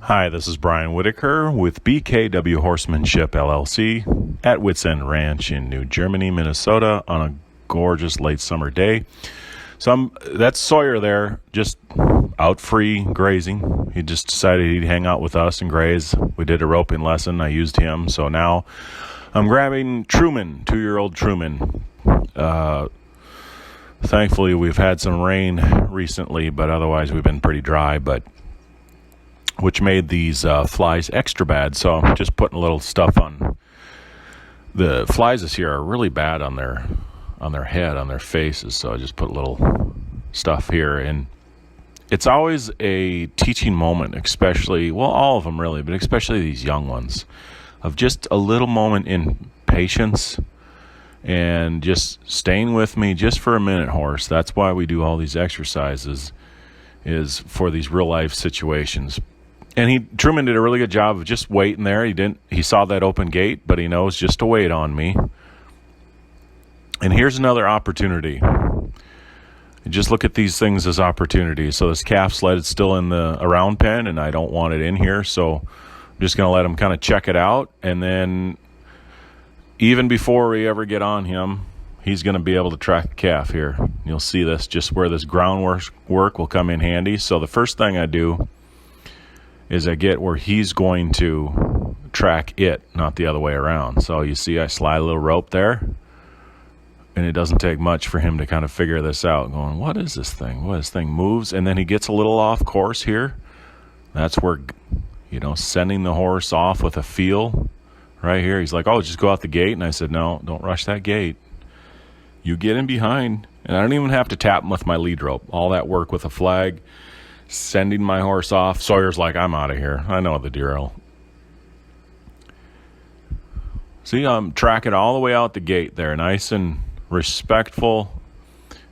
Hi, this is Brian Whitaker with BKW Horsemanship LLC at Whitts Ranch in New Germany, Minnesota on a gorgeous late summer day. So that's Sawyer there, just out free grazing. He just decided he'd hang out with us and graze. We did a roping lesson. I used him. So now I'm grabbing Truman, 2-year-old Truman. Thankfully, we've had some rain recently, but otherwise we've been pretty dry, which made these flies extra bad. So I'm just putting a little stuff on. The flies this year are really bad on their head, on their faces. So I just put a little stuff here. And it's always a teaching moment, especially, well, all of them really, but especially these young ones, of just a little moment in patience and just staying with me just for a minute, horse. That's why we do all these exercises, is for these real life situations. And Truman did a really good job of just waiting there. He saw that open gate, but he knows just to wait on me. And here's another opportunity. Just look at these things as opportunities. So this calf sled is still in the around pen, and I don't want it in here. So I'm just going to let him kind of check it out. And then even before we ever get on him, he's going to be able to track the calf here. You'll see this, just where this groundwork will come in handy. So the first thing I do is I get where he's going to track it, not the other way around. So you see I slide a little rope there, and it doesn't take much for him to kind of figure this out, going, what is this thing? Well, this thing moves, and then he gets a little off course here. That's where, sending the horse off with a feel right here. He's like, oh, just go out the gate. And I said, no, don't rush that gate. You get in behind, and I don't even have to tap him with my lead rope. All that work with a flag, sending my horse off. Sawyer's like, I'm out of here. I know the drill. See, I'm tracking all the way out the gate there, nice and respectful.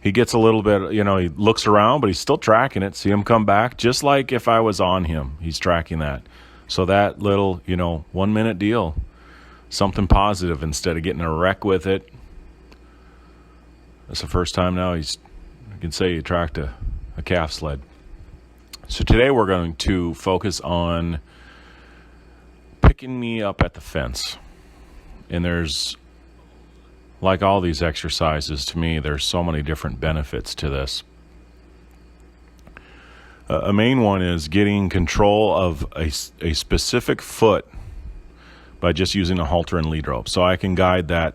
He gets a little bit, he looks around, but he's still tracking it. See him come back, just like if I was on him. He's tracking that. So that little, 1 minute deal, something positive instead of getting a wreck with it. That's the first time now I can say he tracked a calf sled. So today we're going to focus on picking me up at the fence. And there's, like all these exercises, to me, there's so many different benefits to this. A main one is getting control of a specific foot by just using a halter and lead rope. So I can guide that.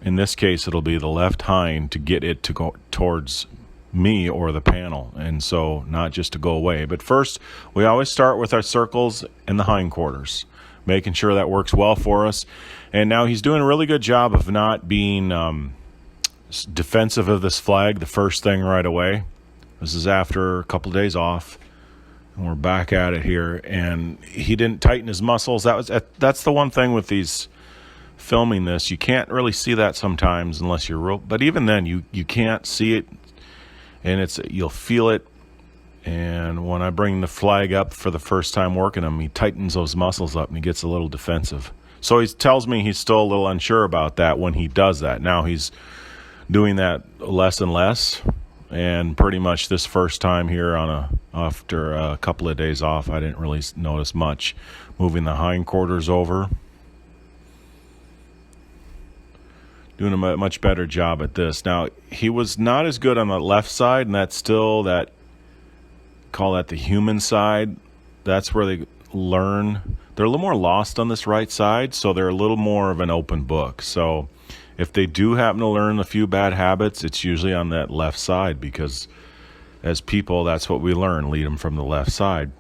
In this case, it'll be the left hind to get it to go towards me or the panel, and so not just to go away. But first, we always start with our circles and the hindquarters, making sure that works well for us. And now he's doing a really good job of not being defensive of this flag the first thing right away. This is after a couple of days off, and we're back at it here. And he didn't tighten his muscles. That's the one thing with these filming this. You can't really see that sometimes unless you're real. But even then, you can't see it. And you'll feel it. And when I bring the flag up for the first time working him, he tightens those muscles up and he gets a little defensive. So he tells me he's still a little unsure about that when he does that. Now he's doing that less and less. And pretty much this first time here after a couple of days off, I didn't really notice much. Moving the hindquarters over. Doing a much better job at this. Now, he was not as good on the left side, and that's still call that the human side. That's where they learn. They're a little more lost on this right side, so they're a little more of an open book. So if they do happen to learn a few bad habits, it's usually on that left side, because as people, that's what we learn, lead them from the left side.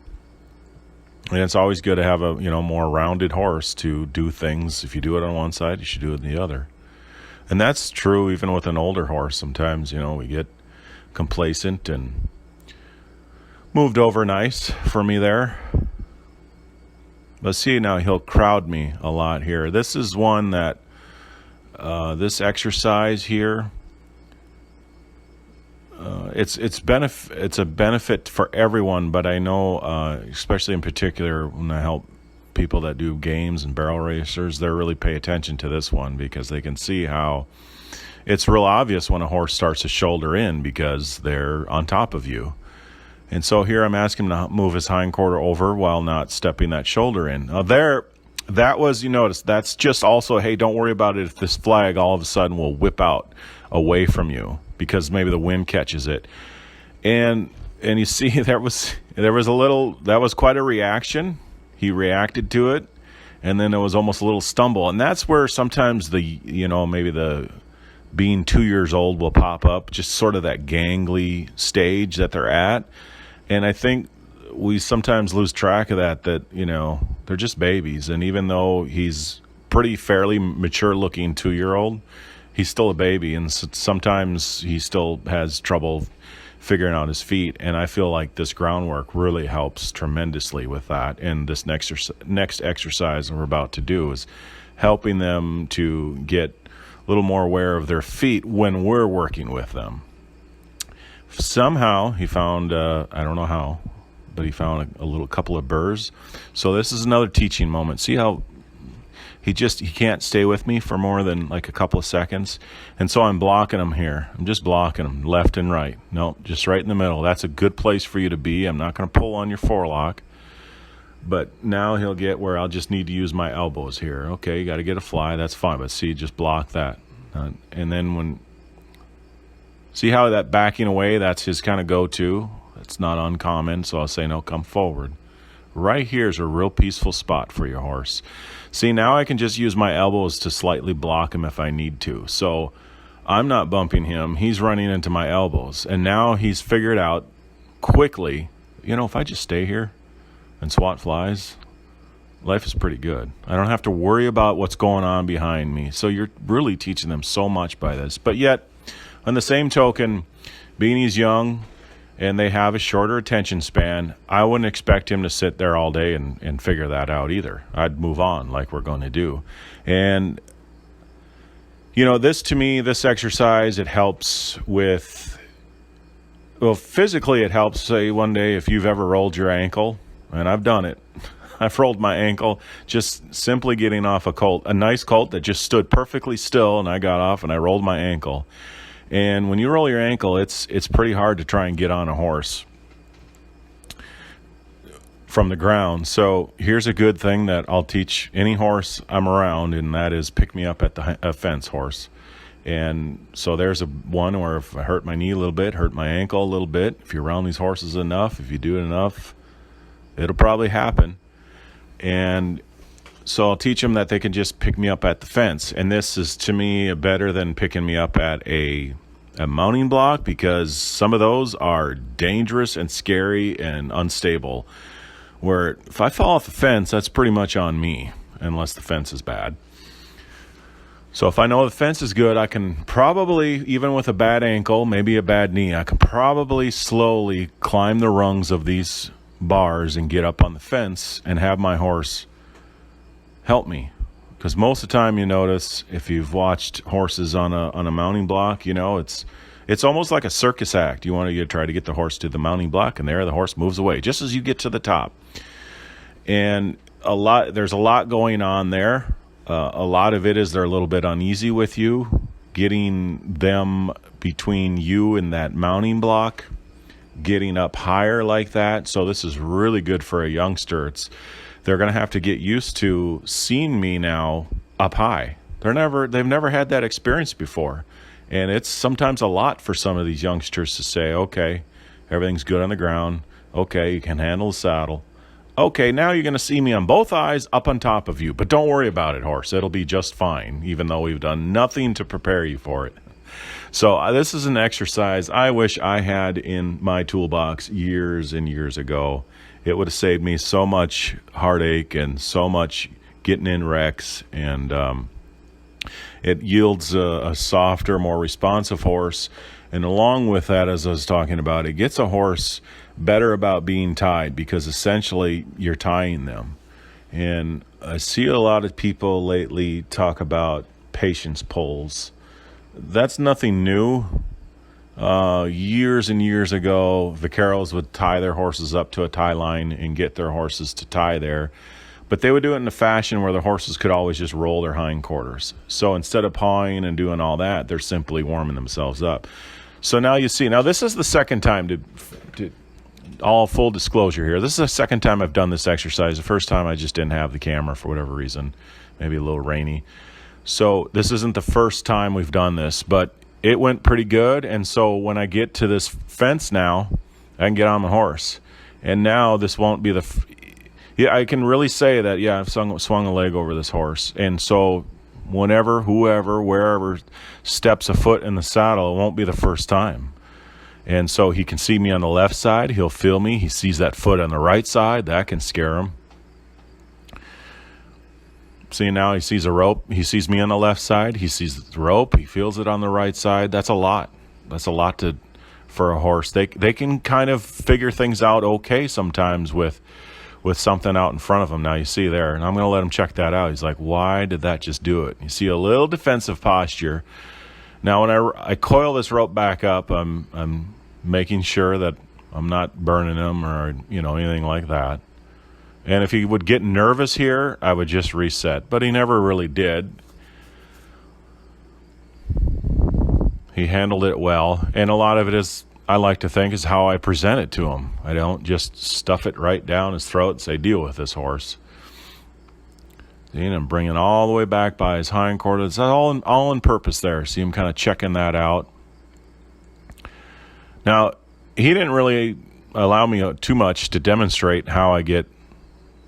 And it's always good to have a more rounded horse to do things. If you do it on one side, you should do it on the other. And that's true even with an older horse. Sometimes, we get complacent and moved over nice for me there. But see, now he'll crowd me a lot here. This is one that, this exercise here, it's a benefit for everyone, but I know, especially in particular when I help people that do games and barrel racers, they really pay attention to this one, because they can see how it's real obvious when a horse starts to shoulder in because they're on top of you. And so here I'm asking him to move his hindquarter over while not stepping that shoulder in. Now that was, you notice, that's just also, hey, don't worry about it if this flag all of a sudden will whip out away from you because maybe the wind catches it. And you see that was quite a reaction. He reacted to it, and then there was almost a little stumble. And that's where sometimes maybe the being 2 years old will pop up, just sort of that gangly stage that they're at. And I think we sometimes lose track of that, they're just babies. And even though he's pretty fairly mature looking 2-year-old, he's still a baby. And sometimes he still has trouble figuring out his feet. And I feel like this groundwork really helps tremendously with that. And this next exercise we're about to do is helping them to get a little more aware of their feet when we're working with them. Somehow he found, I don't know how, but he found a couple of burrs. So this is another teaching moment. See how he can't stay with me for more than like a couple of seconds. And so I'm blocking him here. I'm just blocking him left and right. No, just right in the middle. That's a good place for you to be. I'm not going to pull on your forelock. But now he'll get where I'll just need to use my elbows here. Okay, you got to get a fly. That's fine. But see, just block that. And then see how that backing away, that's his kind of go-to. It's not uncommon, so I'll say, no, come forward. Right here is a real peaceful spot for your horse. See, now I can just use my elbows to slightly block him if I need to. So I'm not bumping him. He's running into my elbows. And now he's figured out quickly, if I just stay here and swat flies, life is pretty good. I don't have to worry about what's going on behind me. So you're really teaching them so much by this. But yet, on the same token, being he's young and they have a shorter attention span, I wouldn't expect him to sit there all day and figure that out either. I'd move on like we're going to do. And, this exercise, it helps with, physically it helps, say, one day if you've ever rolled your ankle, and I've done it. I've rolled my ankle just simply getting off a nice colt that just stood perfectly still, and I got off and I rolled my ankle. And when you roll your ankle, it's pretty hard to try and get on a horse from the ground. So here's a good thing that I'll teach any horse I'm around, and that is pick me up at the fence horse. And so there's one where if I hurt my knee a little bit, hurt my ankle a little bit, if you're around these horses enough, if you do it enough, it'll probably happen. And so I'll teach them that they can just pick me up at the fence. And this is, to me, better than picking me up at a mounting block, because some of those are dangerous and scary and unstable. Where if I fall off the fence, that's pretty much on me, unless the fence is bad. So if I know the fence is good, I can probably, even with a bad ankle, maybe a bad knee, I can probably slowly climb the rungs of these bars and get up on the fence and have my horse help me. Because most of the time, you notice, if you've watched horses on a mounting block, it's almost like a circus act. You want to try to get the horse to the mounting block, and there the horse moves away just as you get to the top. And there's a lot going on there. A lot of it is they're a little bit uneasy with you, getting them between you and that mounting block, getting up higher like that. So this is really good for a youngster. They're going to have to get used to seeing me now up high. They've never had that experience before. And it's sometimes a lot for some of these youngsters to say, okay, everything's good on the ground. Okay, you can handle the saddle. Okay, now you're going to see me on both eyes up on top of you. But don't worry about it, horse. It'll be just fine, even though we've done nothing to prepare you for it. So this is an exercise I wish I had in my toolbox years and years ago. It would have saved me so much heartache and so much getting in wrecks. And it yields a softer, more responsive horse. And along with that, as I was talking about, it gets a horse better about being tied, because essentially you're tying them. And I see a lot of people lately talk about patience poles. That's nothing new. Years and years ago, vaqueros would tie their horses up to a tie line and get their horses to tie there. But they would do it in a fashion where the horses could always just roll their hindquarters. So instead of pawing and doing all that, they're simply warming themselves up. So now you see, this is the second time all full disclosure here. This is the second time I've done this exercise. The first time I just didn't have the camera for whatever reason, maybe a little rainy. So this isn't the first time we've done this, but it went pretty good. And so when I get to this fence now, I can get on my horse. And now this won't be yeah, I can really say that, yeah, I've swung a leg over this horse. And so whenever, whoever, wherever steps a foot in the saddle, it won't be the first time. And so he can see me on the left side. He'll feel me. He sees that foot on the right side. That can scare him. See, now he sees a rope. He sees me on the left side. He sees the rope. He feels it on the right side. That's a lot. That's a lot for a horse. They can kind of figure things out okay sometimes with something out in front of him. Now you see there, and I'm going to let him check that out. He's like, why did that just do it? You see a little defensive posture. Now when I coil this rope back up, I'm making sure that I'm not burning him or anything like that. And if he would get nervous here, I would just reset. But he never really did. He handled it well. And a lot of it is, I like to think, is how I present it to him. I don't just stuff it right down his throat and say, deal with this horse. See, and I'm bringing all the way back by his hindquarters. It's all in purpose there. See him kind of checking that out. Now, he didn't really allow me too much to demonstrate how I get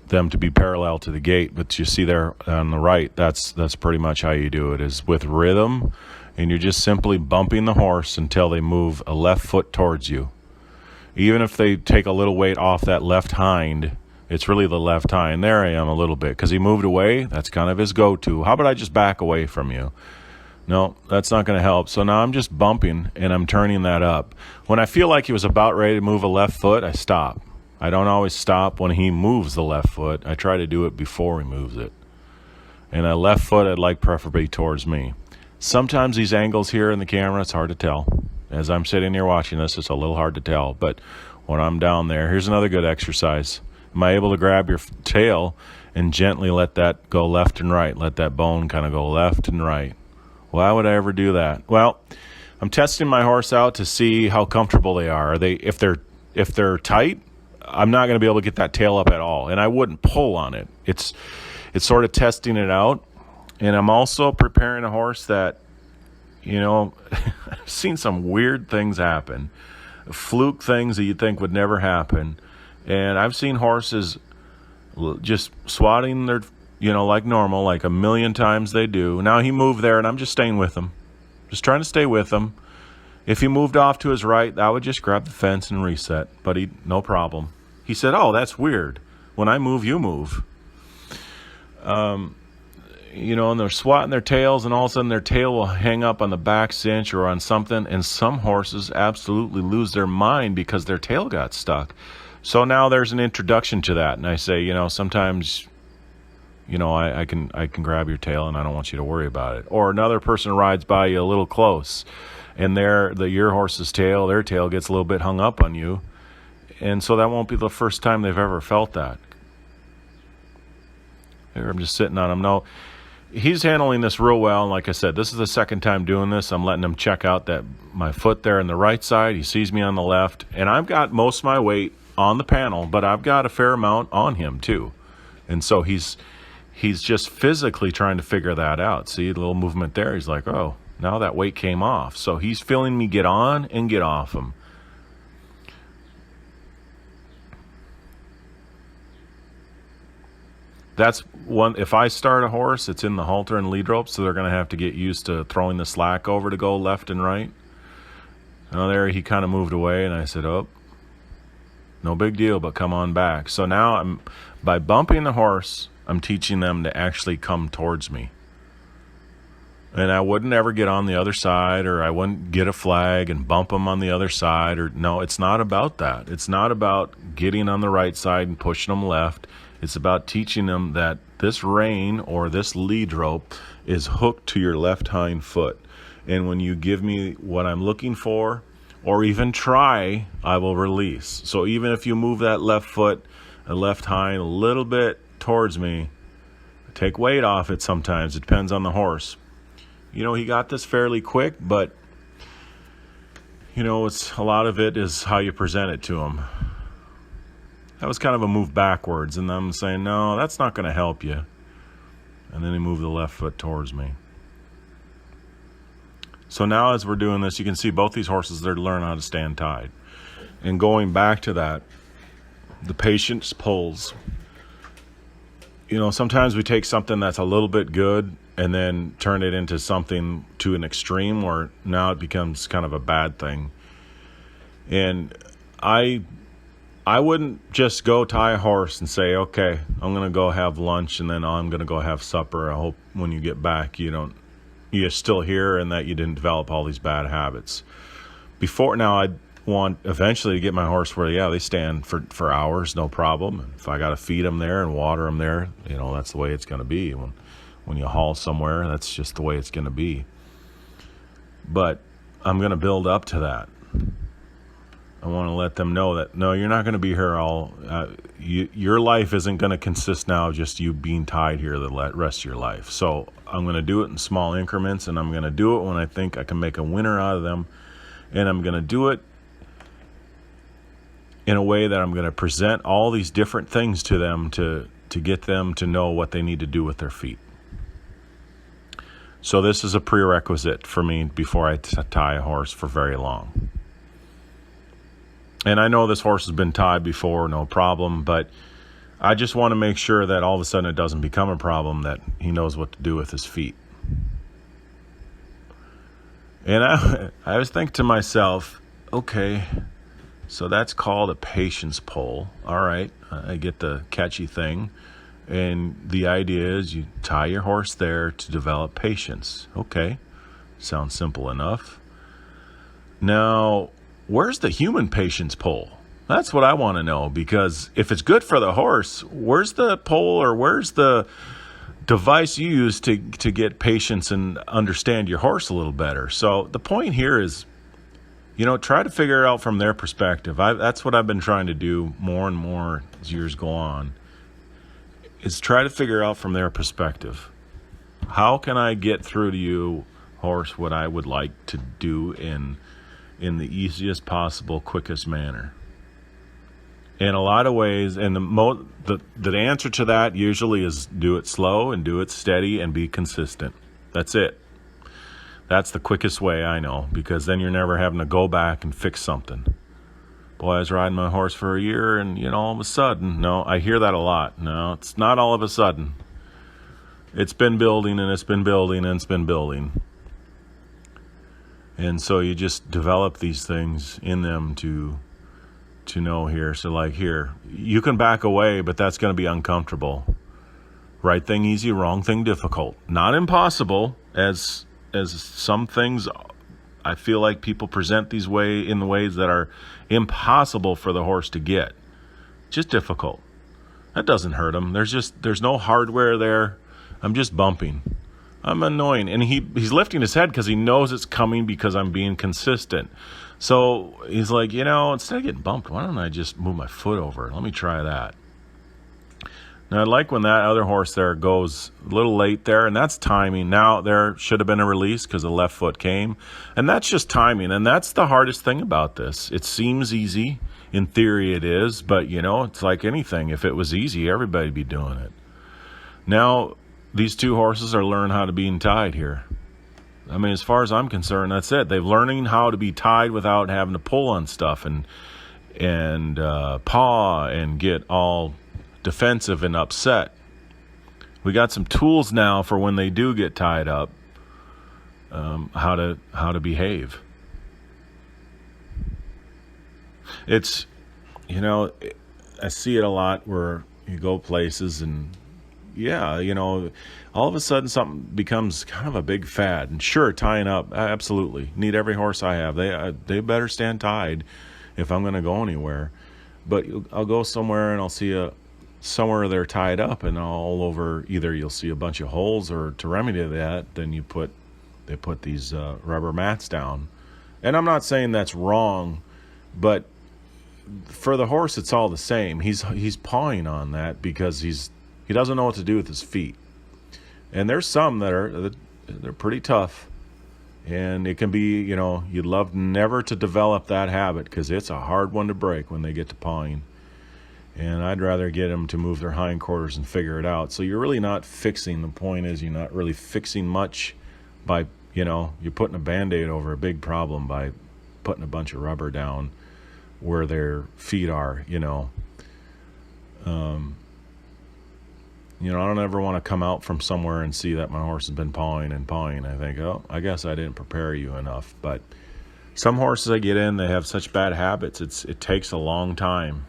them to be parallel to the gate, but you see there on the right, that's pretty much how you do it, is with rhythm, and you're just simply bumping the horse until they move a left foot towards you. Even if they take a little weight off that left hind, it's really the left hind. There I am a little bit, because he moved away. That's kind of his go-to. How about I just back away from you? No, that's not going to help. So now I'm just bumping, and I'm turning that up. When I feel like he was about ready to move a left foot, I stop. I don't always stop when he moves the left foot. I try to do it before he moves it. And that left foot I'd like preferably towards me. Sometimes these angles here in the camera, it's hard to tell. As I'm sitting here watching this, it's a little hard to tell. But when I'm down there, here's another good exercise. Am I able to grab your tail and gently let that go left and right? Let that bone kind of go left and right. Why would I ever do that? Well, I'm testing my horse out to see how comfortable they are. If they're tight, I'm not going to be able to get that tail up at all, and I wouldn't pull on it. It's sort of testing it out, and I'm also preparing a horse that, I've seen some weird things happen, fluke things that you'd think would never happen, and I've seen horses just swatting their, like normal, like a million times they do. Now he moved there, and I'm just staying with him, just trying to stay with him. If he moved off to his right, I would just grab the fence and reset, but no problem. He said, oh, that's weird. When I move, you move. And they're swatting their tails, and all of a sudden their tail will hang up on the back cinch or on something, and some horses absolutely lose their mind because their tail got stuck. So now there's an introduction to that, and I say, sometimes, I can grab your tail, and I don't want you to worry about it. Or another person rides by you a little close, and your horse's tail, their tail gets a little bit hung up on you. And so that won't be the first time they've ever felt that. Here I'm just sitting on him. No, he's handling this real well. And like I said, this is the second time doing this. I'm letting him check out that my foot there on the right side. He sees me on the left. And I've got most of my weight on the panel, but I've got a fair amount on him too. And so he's just physically trying to figure that out. See the little movement there? He's like, oh, now that weight came off. So he's feeling me get on and get off him. That's one. If I start a horse, it's in the halter and lead rope, so they're going to have to get used to throwing the slack over to go left and right. Now there he kind of moved away, and I said, oh, no big deal, but come on back. So now by bumping the horse, I'm teaching them to actually come towards me. And I wouldn't ever get on the other side, or I wouldn't get a flag and bump them on the other side. No, it's not about that. It's not about getting on the right side and pushing them left. It's about teaching them that this rein or this lead rope is hooked to your left hind foot. And when you give me what I'm looking for, or even try, I will release. So even if you move that left foot, a left hind a little bit towards me, take weight off it sometimes. It depends on the horse. He got this fairly quick, but, it's a lot of it is how you present it to him. that was kind of a move backwards, and I'm saying, no, that's not going to help you. And then he moved the left foot towards me. So now as we're doing this, you can see both these horses, they're learning how to stand tied. And going back to that, the patience pulls. Sometimes we take something that's a little bit good and then turn it into something to an extreme where now it becomes kind of a bad thing. And I wouldn't just go tie a horse and say, okay, I'm going to go have lunch and then I'm going to go have supper. I hope when you get back you're still here and that you didn't develop all these bad habits. Now I'd want eventually to get my horse where, they stand for hours, no problem. If I got to feed them there and water them there, that's the way it's going to be. When you haul somewhere, that's just the way it's going to be. But I'm going to build up to that. I want to let them know that, no, you're not going to be here your life isn't going to consist now of just you being tied here the rest of your life. So I'm going to do it in small increments, and I'm going to do it when I think I can make a winner out of them. And I'm going to do it in a way that I'm going to present all these different things to them to get them to know what they need to do with their feet. So this is a prerequisite for me before I tie a horse for very long. And I know this horse has been tied before, no problem, but I just want to make sure that all of a sudden it doesn't become a problem, that he knows what to do with his feet. And I always think to myself, okay, so that's called a patience pull. All right, I get the catchy thing. And the idea is you tie your horse there to develop patience. Okay, sounds simple enough. Now, where's the human patience pull? That's what I want to know, because if it's good for the horse, where's the pull or where's the device you use to get patience and understand your horse a little better? So the point here is, try to figure it out from their perspective. That's what I've been trying to do more and more as years go on, is try to figure out from their perspective. How can I get through to you, horse, what I would like to do in the easiest possible, quickest manner? In a lot of ways, and the answer to that usually is do it slow and do it steady and be consistent. That's it. That's the quickest way, I know, because then you're never having to go back and fix something. Boy, I was riding my horse for a year and, all of a sudden, no, I hear that a lot. No, it's not all of a sudden. It's been building and it's been building and it's been building. And so you just develop these things in them to know here. So like here, you can back away, but that's going to be uncomfortable. Right thing easy, wrong thing difficult. Not impossible, as some things I feel like people present these in the ways that are impossible for the horse to get. Just difficult. That doesn't hurt him. There's no hardware there. I'm just bumping. I'm annoying. And he's lifting his head because he knows it's coming because I'm being consistent. So he's like, instead of getting bumped, why don't I just move my foot over? Let me try that. Now, I like when that other horse there goes a little late there, and that's timing. Now, there should have been a release because the left foot came, and that's just timing, and that's the hardest thing about this. It seems easy. In theory, it is, but, it's like anything. If it was easy, everybody'd be doing it. Now, these two horses are learning how to be tied here. I mean, as far as I'm concerned, that's it. They're learning how to be tied without having to pull on stuff and paw and get all defensive and upset. We got some tools now for when they do get tied up, how to behave. It's, I see it a lot where you go places and all of a sudden something becomes kind of a big fad. And sure, tying up, absolutely. Need every horse I have. They better stand tied if I'm going to go anywhere. But I'll go somewhere and I'll see somewhere they're tied up, and all over either you'll see a bunch of holes, or to remedy that, then they put these rubber mats down. And I'm not saying that's wrong, but for the horse it's all the same. He's pawing on that because he doesn't know what to do with his feet. And there's some they're pretty tough, and it can be, you'd love never to develop that habit because it's a hard one to break when they get to pawing. And I'd rather get them to move their hindquarters and figure it out. So you're really not fixing. The point is, you're not really fixing much by, you're putting a Band-Aid over a big problem by putting a bunch of rubber down where their feet are, I don't ever want to come out from somewhere and see that my horse has been pawing and pawing. I think, oh, I guess I didn't prepare you enough. But some horses I get in, they have such bad habits, it takes a long time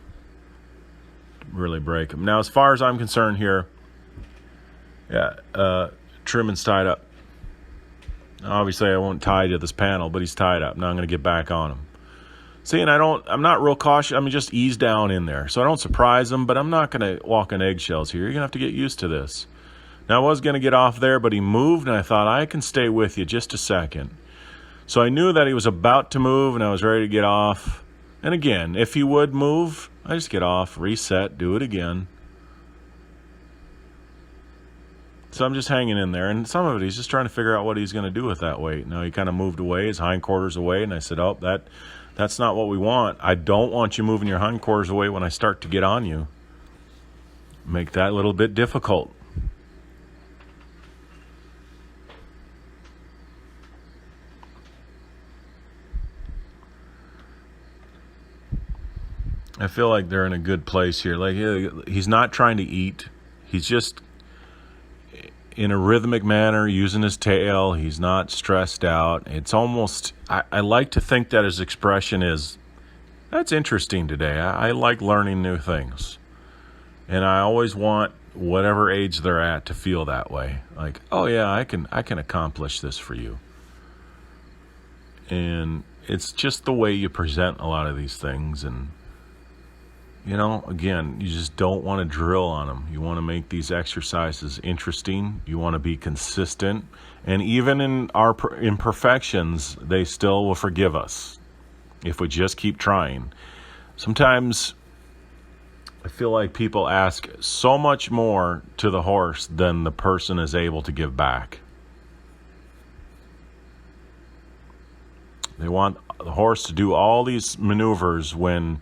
to really break them. Now, as far as I'm concerned here, Truman's tied up. Obviously, I won't tie to this panel, but he's tied up. Now I'm going to get back on him. See, and I'm not real cautious. Just ease down in there. So I don't surprise him, but I'm not going to walk on eggshells here. You're going to have to get used to this. Now, I was going to get off there, but he moved, and I thought, I can stay with you just a second. So I knew that he was about to move, and I was ready to get off. And again, if he would move, I just get off, reset, do it again. So I'm just hanging in there, and some of it he's just trying to figure out what he's going to do with that weight. Now he kind of moved away, his hindquarters away, and I said, oh, that's not what we want. I don't want you moving your hindquarters away when I start to get on you. Make that a little bit difficult. I feel like they're in a good place here. Like, he's not trying to eat. He's just in a rhythmic manner, using his tail. He's not stressed out. It's almost, I like to think that his expression is, that's interesting today. I like learning new things. And I always want whatever age they're at to feel that way. Like, oh yeah, I can accomplish this for you. And it's just the way you present a lot of these things. And again, you just don't want to drill on them. You want to make these exercises interesting. You want to be consistent. And even in our imperfections, they still will forgive us if we just keep trying. Sometimes I feel like people ask so much more to the horse than the person is able to give back. They want the horse to do all these maneuvers when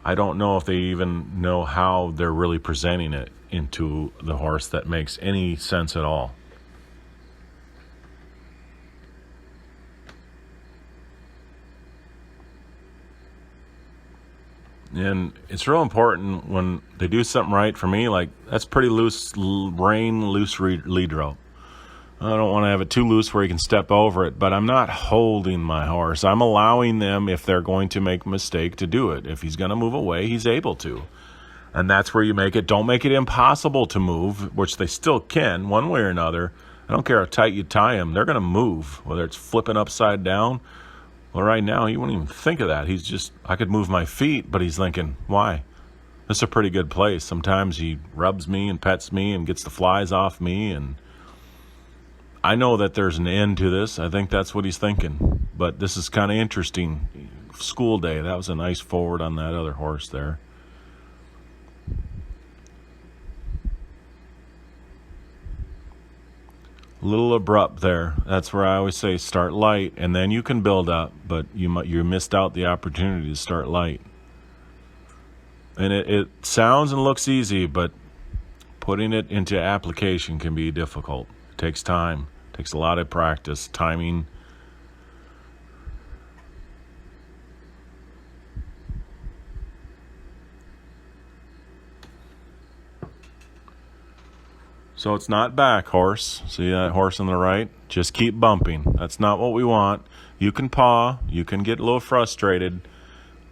I don't know if they even know how they're really presenting it into the horse that makes any sense at all. And it's real important when they do something right for me, like that's pretty loose rein, loose lead rope. I don't want to have it too loose where he can step over it, but I'm not holding my horse. I'm allowing them, if they're going to make a mistake, to do it. If he's going to move away, he's able to. And that's where you make it. Don't make it impossible to move, which they still can, one way or another. I don't care how tight you tie them. They're going to move, whether it's flipping upside down. Well, right now, you wouldn't even think of that. He's just, I could move my feet, but he's thinking, why? This is a pretty good place. Sometimes he rubs me and pets me and gets the flies off me, and I know that there's an end to this. I think that's what he's thinking. But this is kind of interesting. School day. That was a nice forward on that other horse there. A little abrupt there. That's where I always say start light, and then you can build up. But you missed out the opportunity to start light. And it sounds and looks easy, but putting it into application can be difficult. It takes time. It takes a lot of practice, timing. So it's not back, horse. See that horse on the right? Just keep bumping. That's not what we want. You can paw. You can get a little frustrated.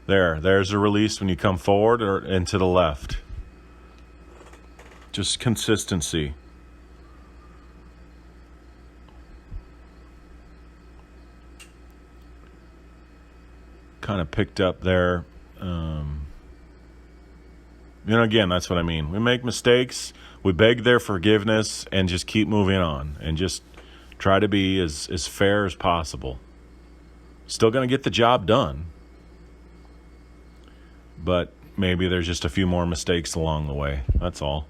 There's a release when you come forward or into the left. Just consistency. Kind of picked up there. Again, that's what I mean. We make mistakes. We beg their forgiveness and just keep moving on and just try to be as fair as possible. Still going to get the job done. But maybe there's just a few more mistakes along the way. That's all.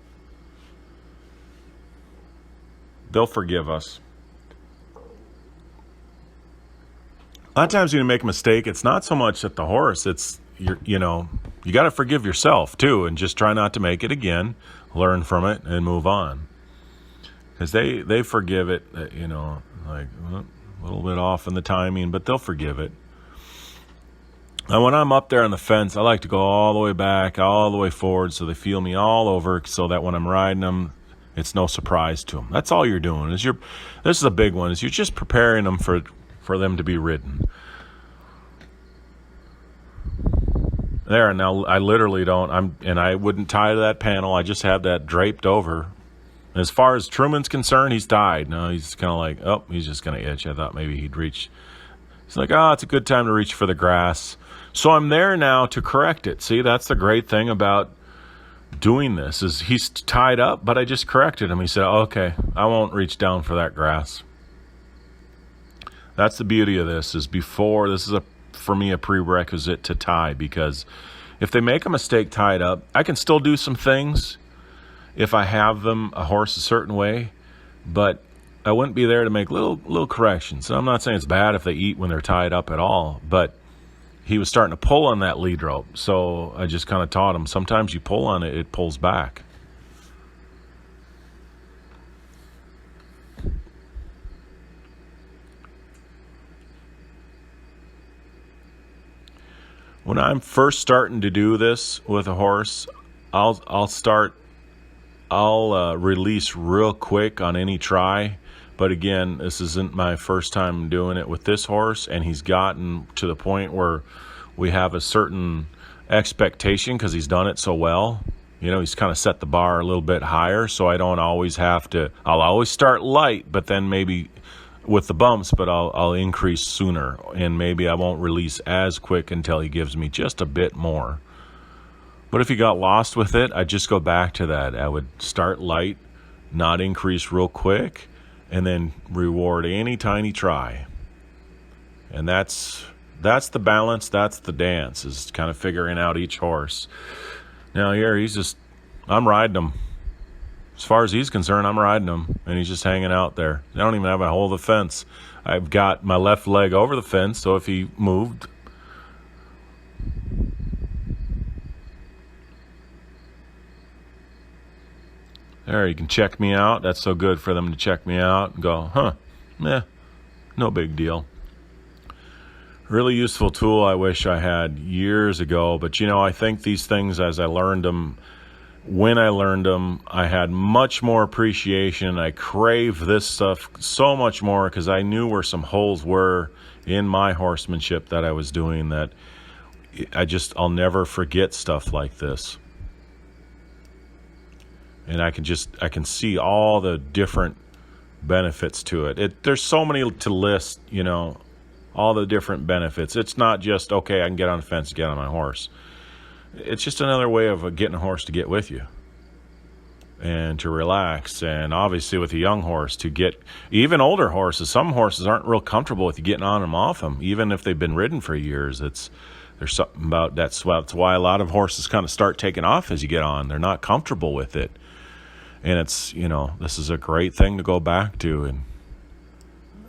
They'll forgive us. A lot of times when you make a mistake, it's not so much at the horse. It's you got to forgive yourself too, and just try not to make it again. Learn from it and move on, because they forgive it. Like a little bit off in the timing, but they'll forgive it. And when I'm up there on the fence, I like to go all the way back, all the way forward, so they feel me all over, so that when I'm riding them, it's no surprise to them. That's all you're doing. This is a big one. Is you're just preparing them for them to be ridden. There, now I literally don't. I wouldn't tie to that panel. I just have that draped over. As far as Truman's concerned, he's tied. No, he's kind of like, oh, he's just going to itch. I thought maybe he'd reach. He's like, oh, it's a good time to reach for the grass. So I'm there now to correct it. See, that's the great thing about doing this, is he's tied up, but I just corrected him. He said, okay, I won't reach down for that grass. That's the beauty of this, is before, this is for me a prerequisite to tie, because if they make a mistake tied up, I can still do some things if I have a horse a certain way, but I wouldn't be there to make little corrections. And I'm not saying it's bad if they eat when they're tied up at all, but he was starting to pull on that lead rope, so I just kind of taught him, sometimes you pull on it, it pulls back. When I'm first starting to do this with a horse, I'll release real quick on any try. But again, this isn't my first time doing it with this horse, and he's gotten to the point where we have a certain expectation because he's done it so well. He's kind of set the bar a little bit higher, so I don't always have to. I'll always start light, but then maybe with the bumps, but I'll increase sooner, and maybe I won't release as quick until he gives me just a bit more. But if he got lost with it, I'd just go back to that. I would start light, not increase real quick, and then reward any tiny try. And that's the balance, that's the dance, is kind of figuring out each horse. Now here, I'm riding him. As far as he's concerned, I'm riding him, and he's just hanging out there. I don't even have a hold of the fence. I've got my left leg over the fence, so if he moved, there, you can check me out. That's so good for them to check me out and go, no big deal. Really useful tool I wish I had years ago. But, I think these things, as I learned them, when I learned them, I had much more appreciation. I crave this stuff so much more because I knew where some holes were in my horsemanship that I was doing, that I'll never forget stuff like this. And I can see all the different benefits to it. There's so many to list, all the different benefits. It's not just, okay, I can get on the fence, get on my horse. It's just another way of getting a horse to get with you and to relax. And obviously with a young horse, to get, even older horses, some horses aren't real comfortable with you getting on them, off them, even if they've been ridden for years. There's something about that. That's why a lot of horses kind of start taking off as you get on. They're not comfortable with it. And it's, this is a great thing to go back to. And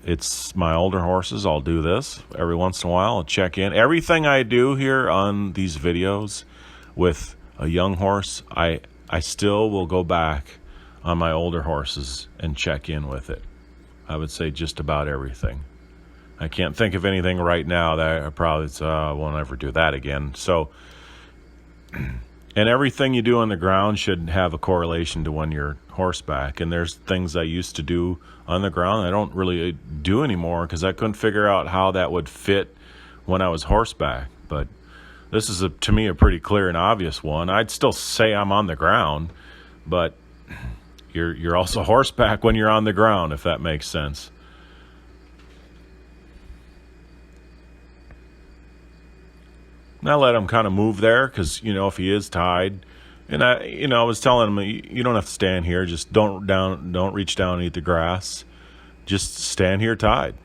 it's my older horses. I'll do this every once in a while. I'll check in. Everything I do here on these videos with a young horse, I still will go back on my older horses and check in with it. I would say just about everything. I can't think of anything right now that I probably won't ever do that again. So, and everything you do on the ground should have a correlation to when you're horseback. And there's things I used to do on the ground I don't really do anymore because I couldn't figure out how that would fit when I was horseback. But this is, to me, a pretty clear and obvious one. I'd still say I'm on the ground, but you're also horseback when you're on the ground, if that makes sense. Now let him kind of move there because, if he is tied. And I was telling him, you don't have to stand here. Just don't reach down and eat the grass. Just stand here tied.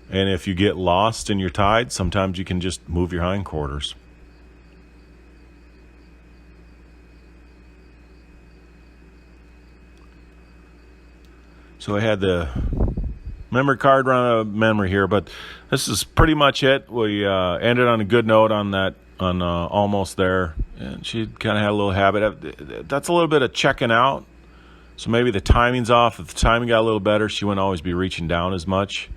And if you get lost and you're tied, sometimes you can just move your hindquarters. So I had the memory card, run a memory here, but this is pretty much it. We ended on a good note on that, on almost there, and she kind of had a little habit of, that's a little bit of checking out. So maybe the timing's off. If the timing got a little better, she wouldn't always be reaching down as much.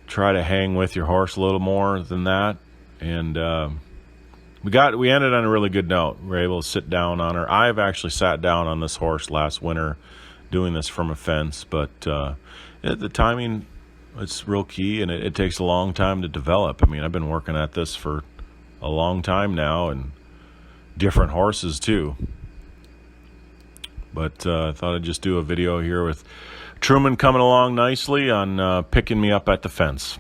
Try to hang with your horse a little more than that. And we ended on a really good note. We were able to sit down on her. I've actually sat down on this horse last winter doing this from a fence, but the timing, it's real key, and it takes a long time to develop. I mean, I've been working at this for a long time now, and different horses too. But I thought I'd just do a video here with Truman coming along nicely on picking me up at the fence.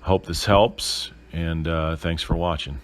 Hope this helps, and thanks for watching.